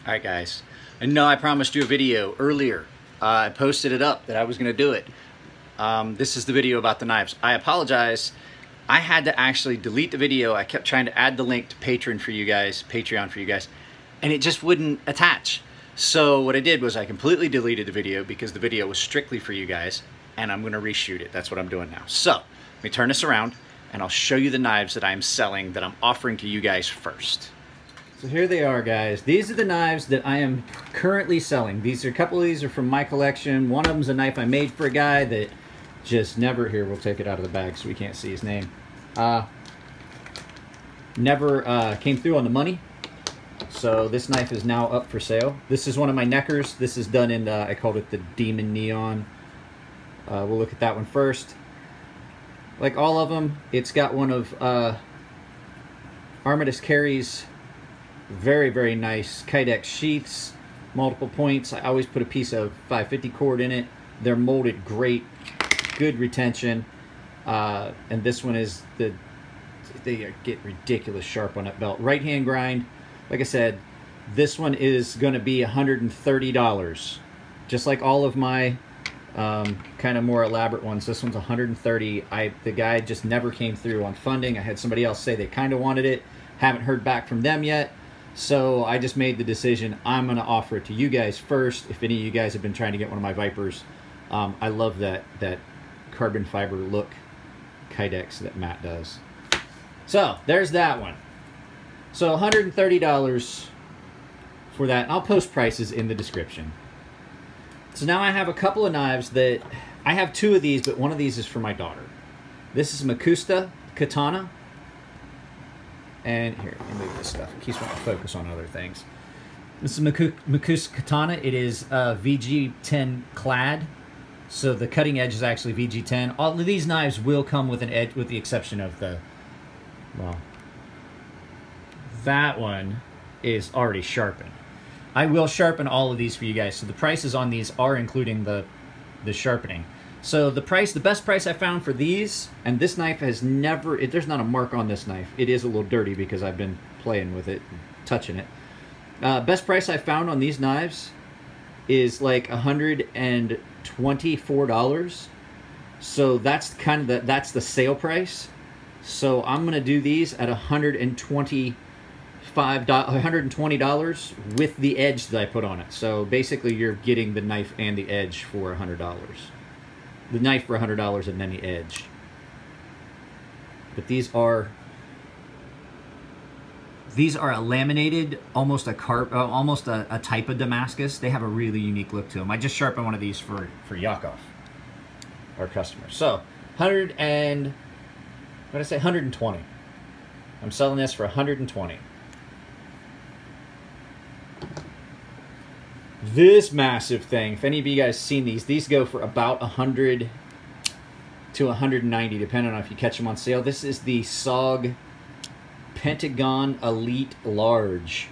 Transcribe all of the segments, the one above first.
All right, guys. I know I promised you a video earlier. I posted it up that I was going to do it. This is the video about the knives. I apologize. I had to actually delete the video. I kept trying to add the link to Patreon for you guys, and it just wouldn't attach. So what I did was I completely deleted the video because the video was strictly for you guys, and I'm going to reshoot it. That's what I'm doing now. So let me turn this around, and I'll show you the knives that I'm selling, that I'm offering to you guys first. So here they are, guys. These are the knives that I am currently selling. A couple of these are from my collection. One of them's a knife I made for a guy that just never, here, we'll take it out of the bag so we can't see his name. Never came through on the money. So this knife is now up for sale. This is one of my neckers. This is done in, I called it the Demon Neon. We'll look at that one first. Like all of them, it's got one of Armitage Carry's very, very nice Kydex sheaths, multiple points. I always put a piece of 550 cord in it. They're molded great, good retention. And this one is, they get ridiculous sharp on that belt. Right hand grind. Like I said, this one is going to be $130. Just like all of my kind of more elaborate ones. This one's $130. The guy just never came through on funding. I had somebody else say they kind of wanted it. Haven't heard back from them yet. So I just made the decision I'm going to offer it to you guys first. If any of you guys have been trying to get one of my Vipers, I love that carbon fiber look Kydex that Matt does. So there's that one. So $130 for that. I'll post prices in the description. So now I have a couple of knives that, I have two of these, but one of these is for my daughter. This is Mcusta Katana. And here, let me move this stuff. It keeps wanting to focus on other things. This is Mcusta Katana. It is VG10 clad. So the cutting edge is actually VG10. All of these knives will come with an edge, with the exception of the, well, that one is already sharpened. I will sharpen all of these for you guys. So the prices on these are including the sharpening. So the best price I found for these, and this knife has never, there's not a mark on this knife. It is a little dirty because I've been playing with it, touching it. Best price I found on these knives is like $124. So that's kind of that's the sale price. So I'm gonna do these at $120 with the edge that I put on it. So basically you're getting the knife and the edge for $100. The knife for $100 and then the edge. But these are a laminated, almost a type of Damascus. They have a really unique look to them. I just sharpened one of these for Yakov, our customer. So 120. I'm selling this for 120. This massive thing, if any of you guys seen these go for about 100 to 190, depending on if you catch them on sale. This is the SOG Pentagon Elite Large.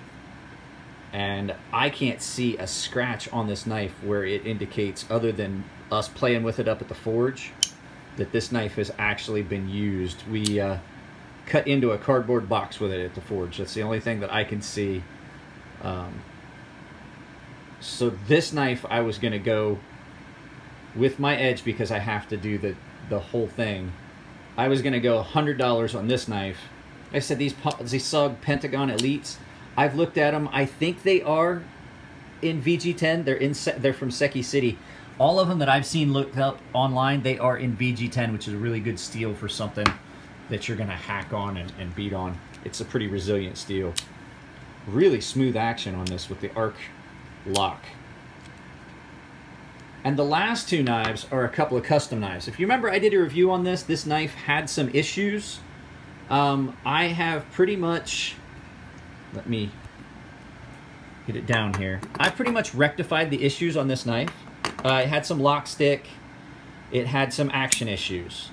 And I can't see a scratch on this knife where it indicates, other than us playing with it up at the forge, that this knife has actually been used. We cut into a cardboard box with it at the forge. That's the only thing that I can see. So this knife, I was going to go with my edge because I have to do the whole thing. I was going to go $100 on this knife. Like I said, these SOG Pentagon Elites, I've looked at them. I think they are in VG10. They're from Seki City. All of them that I've seen looked up online, they are in VG10, which is a really good steel for something that you're going to hack on and beat on. It's a pretty resilient steel. Really smooth action on this with the arc lock. And the last two knives are a couple of custom knives. If you remember, I did a review on this. This knife had some issues. I have pretty much, let me get it down here. I pretty much rectified the issues on this knife. It had some lock stick. It had some action issues.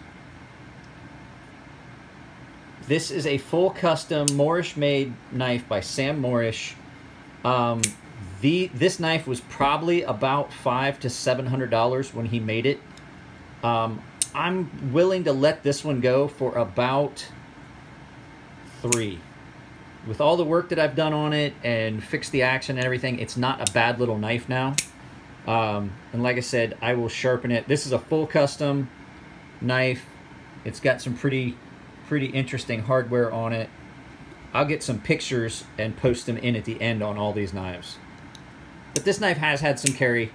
This is a full custom Moorish made knife by Sam Moorish. This knife was probably about $500 to $700 when he made it. I'm willing to let this one go for about $3. with all the work that I've done on it and fixed the action and everything, it's not a bad little knife now. And like I said, I will sharpen it. This is a full custom knife. It's got some pretty interesting hardware on it. I'll get some pictures and post them in at the end on all these knives. But this knife has had some carry,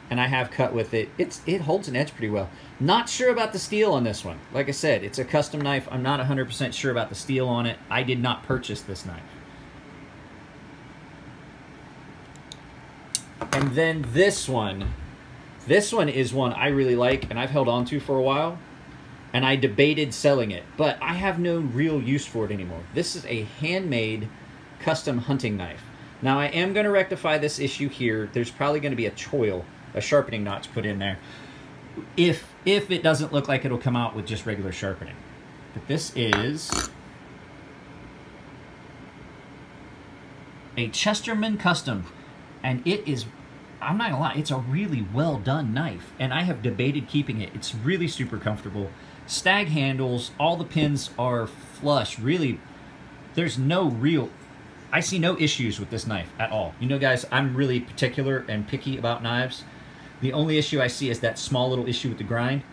and I have cut with it. It holds an edge pretty well. Not sure about the steel on this one. Like I said, it's a custom knife. I'm not 100% sure about the steel on it. I did not purchase this knife. And then this one is one I really like, and I've held on to for a while, and I debated selling it, but I have no real use for it anymore. This is a handmade custom hunting knife. Now I am going to rectify this issue here. There's probably going to be a choil, a sharpening notch put in there, if it doesn't look like it'll come out with just regular sharpening. But this is a Chesterman Custom, and it is, I'm not gonna lie, it's a really well done knife, and I have debated keeping it. It's really super comfortable. Stag handles, all the pins are flush. Really, there's no real, I see no issues with this knife at all. You know, guys, I'm really particular and picky about knives. The only issue I see is that small little issue with the grind,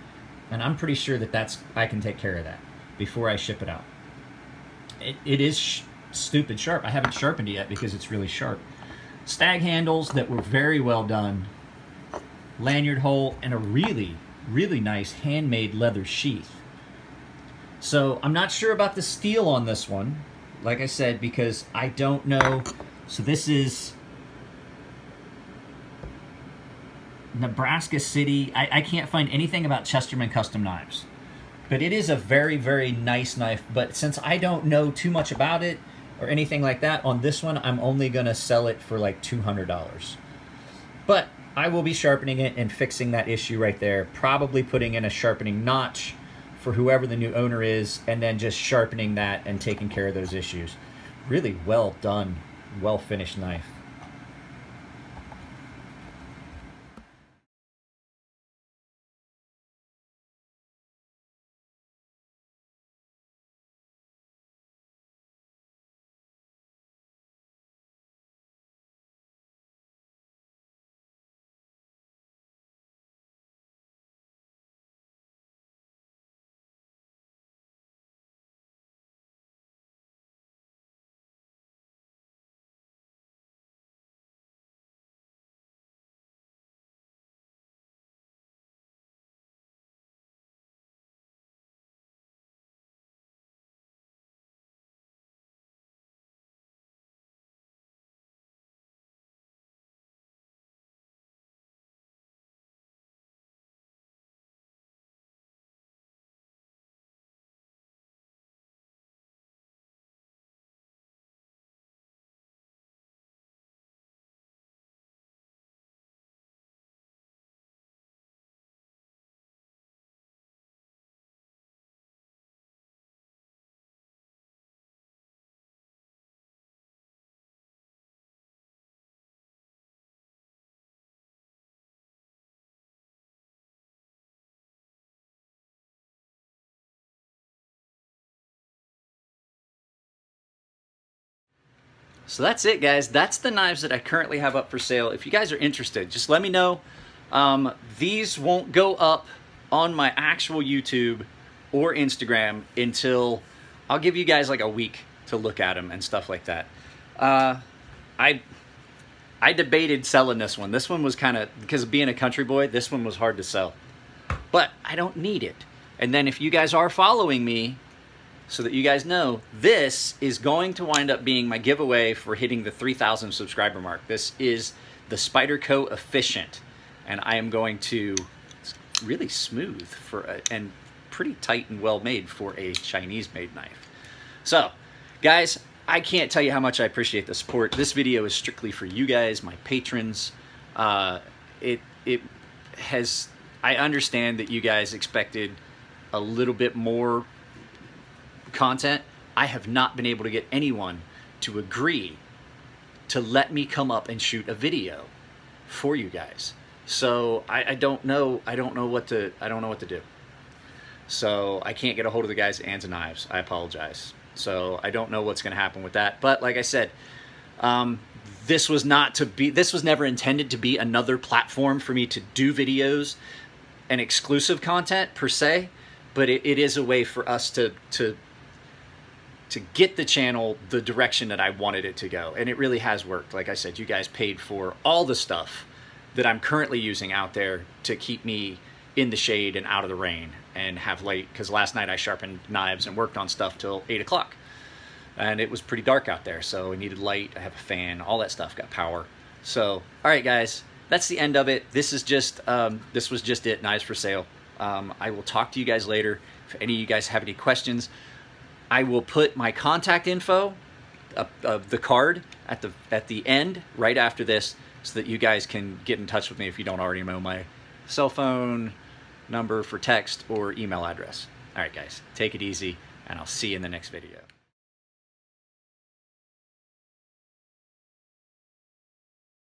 and I'm pretty sure that I can take care of that before I ship it out. It is stupid sharp. I haven't sharpened it yet because it's really sharp. Stag handles that were very well done. Lanyard hole, and a really nice handmade leather sheath. So I'm not sure about the steel on this one, like I said, because I don't know. So this is Nebraska City. I can't find anything about Chesterman Custom knives, but it is a very nice knife. But since I don't know too much about it or anything like that, on this one I'm only gonna sell it for like $200. But I will be sharpening it and fixing that issue right there, probably putting in a sharpening notch for whoever the new owner is, and then just sharpening that and taking care of those issues. Really well done, well finished knife. So that's it, guys. That's the knives that I currently have up for sale. If you guys are interested, just let me know. These won't go up on my actual YouTube or Instagram until I'll give you guys like a week to look at them and stuff like that. I debated selling this one. This one was kind of, because of being a country boy, this one was hard to sell. But I don't need it. And then if you guys are following me, so that you guys know, this is going to wind up being my giveaway for hitting the 3,000 subscriber mark. This is the Spyderco Efficient, and I am going to, it's really smooth and pretty tight and well made for a Chinese made knife. So guys, I can't tell you how much I appreciate the support. This video is strictly for you guys, my patrons. I understand that you guys expected a little bit more content. I have not been able to get anyone to agree to let me come up and shoot a video for you guys. So I don't know what to do. So I can't get a hold of the guys at Ands and Knives. I apologize. So I don't know what's going to happen with that. But like I said, this was never intended to be another platform for me to do videos and exclusive content per se, but it is a way for us to get the channel the direction that I wanted it to go. And it really has worked. Like I said, you guys paid for all the stuff that I'm currently using out there to keep me in the shade and out of the rain and have light, because last night I sharpened knives and worked on stuff till 8 o'clock. And it was pretty dark out there, so I needed light. I have a fan, all that stuff, got power. So, all right, guys, that's the end of it. This is just, this was just it, knives for sale. I will talk to you guys later. If any of you guys have any questions, I will put my contact info, the card at the end, right after this, so that you guys can get in touch with me if you don't already know my cell phone number for text or email address. All right, guys, take it easy, and I'll see you in the next video.